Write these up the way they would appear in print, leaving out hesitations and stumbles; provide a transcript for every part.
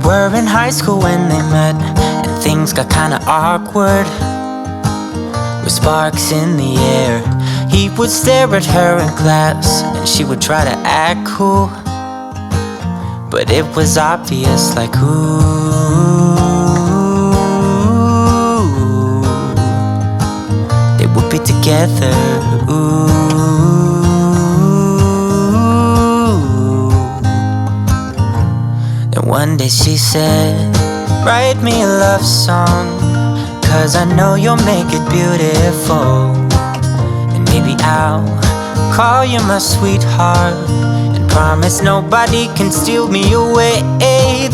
were in high school when they met, and things got kinda awkward. With sparks in the air, he would stare at her in class, and she would try to act cool. But it was obvious, like, ooh, they would be together, ooh. And one day she said, write me a love song, 'cause I know you'll make it beautiful. And maybe I'll call you my sweetheart, and promise nobody can steal me away.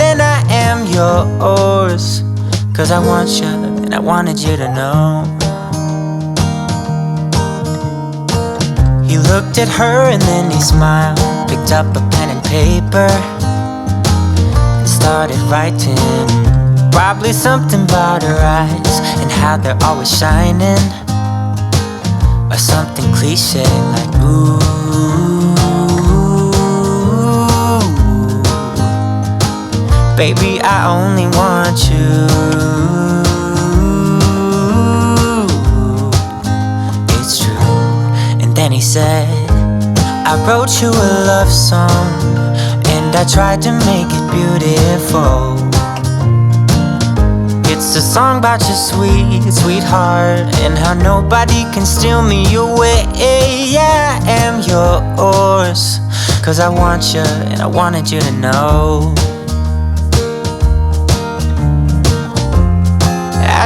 Then I am yours, 'cause I want you, and I wanted you to know. He looked at her and then he smiled, picked up a pen and paper, and started writing. Probably something about her eyes and how they're always shining, or something cliche like, ooh, baby, I only want you. It's true. And then he said, I wrote you a love song, and I tried to make it beautiful. It's a song about your sweet, sweetheart, and how nobody can steal me away. Yeah, I am yours, 'cause I want you, and I wanted you to know.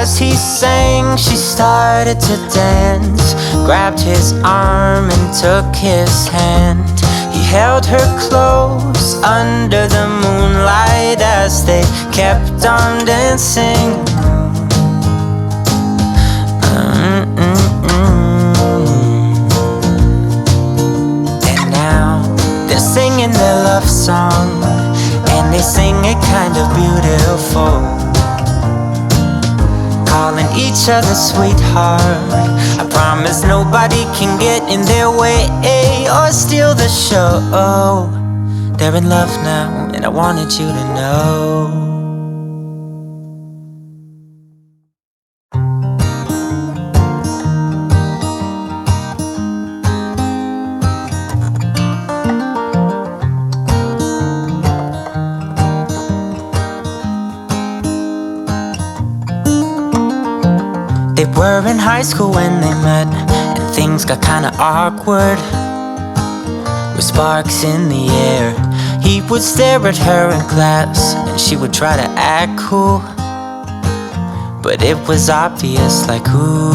As he sang, she started to dance, grabbed his arm and took his hand. He held her close under the moonlight as they kept on dancing. And now they're singing their love song, and they sing it kind of beautiful, calling each other sweetheart. I promise nobody can get in their way or steal the show. They're in love now, and I wanted you to know. They were in high school when they met, and things got kinda awkward. With sparks in the air, he would stare at her in class, and she would try to act cool. But it was obvious, like, ooh,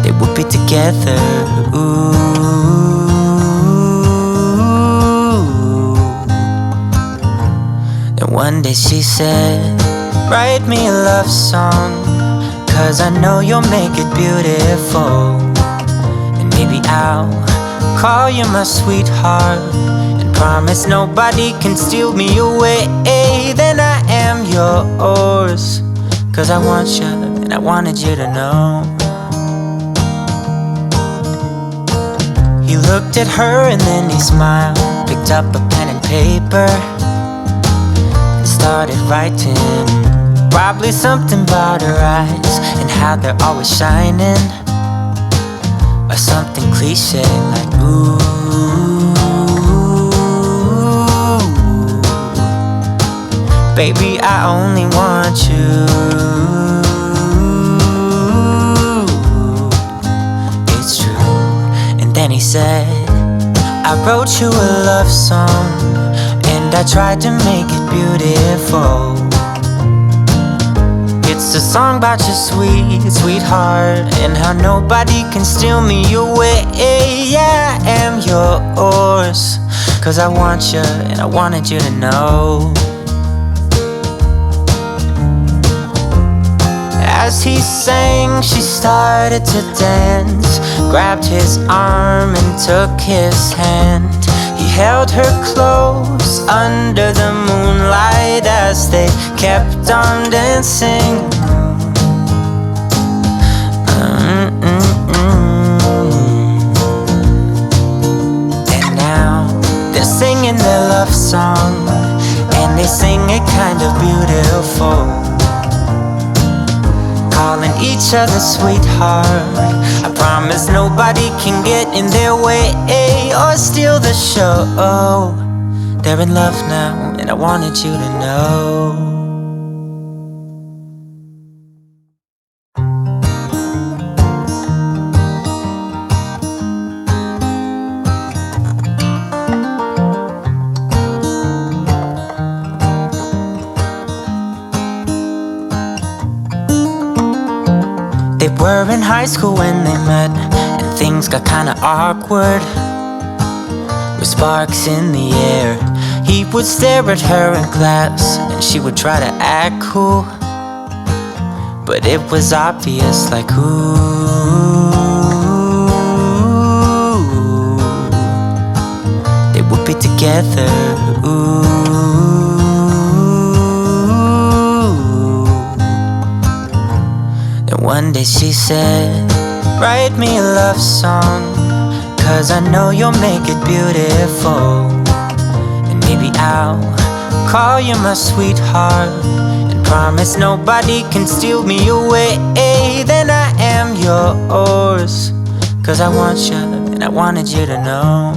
they would be together, ooh. One day she said, write me a love song, 'cause I know you'll make it beautiful. And maybe I'll call you my sweetheart, and promise nobody can steal me away. Then I am yours, 'cause I want you, and I wanted you to know. He looked at her and then he smiled, picked up a pen and paper, started writing. Probably something about her eyes and how they're always shining, or something cliche like, ooh, baby, I only want you. It's true. And then he said, I wrote you a love song, and I tried to make it beautiful. It's a song about your sweet, sweetheart, and how nobody can steal me away. Yeah, I am yours, 'cause I want you, and I wanted you to know. As he sang, she started to dance, grabbed his arm and took his hand. He held her close under the moonlight as they kept on dancing. And now song, and they sing it kind of beautiful, calling each other sweetheart. I promise nobody can get in their way or steal the show. They're in love now, and I wanted you to know. They were in high school when they met, and things got kinda awkward. With sparks in the air, he would stare at her in class, and she would try to act cool, but it was obvious, like, ooh, they would be together, ooh. One day she said, write me a love song, 'cause I know you'll make it beautiful. And maybe I'll call you my sweetheart, and promise nobody can steal me away. Then I am yours, 'cause I want you, and I wanted you to know.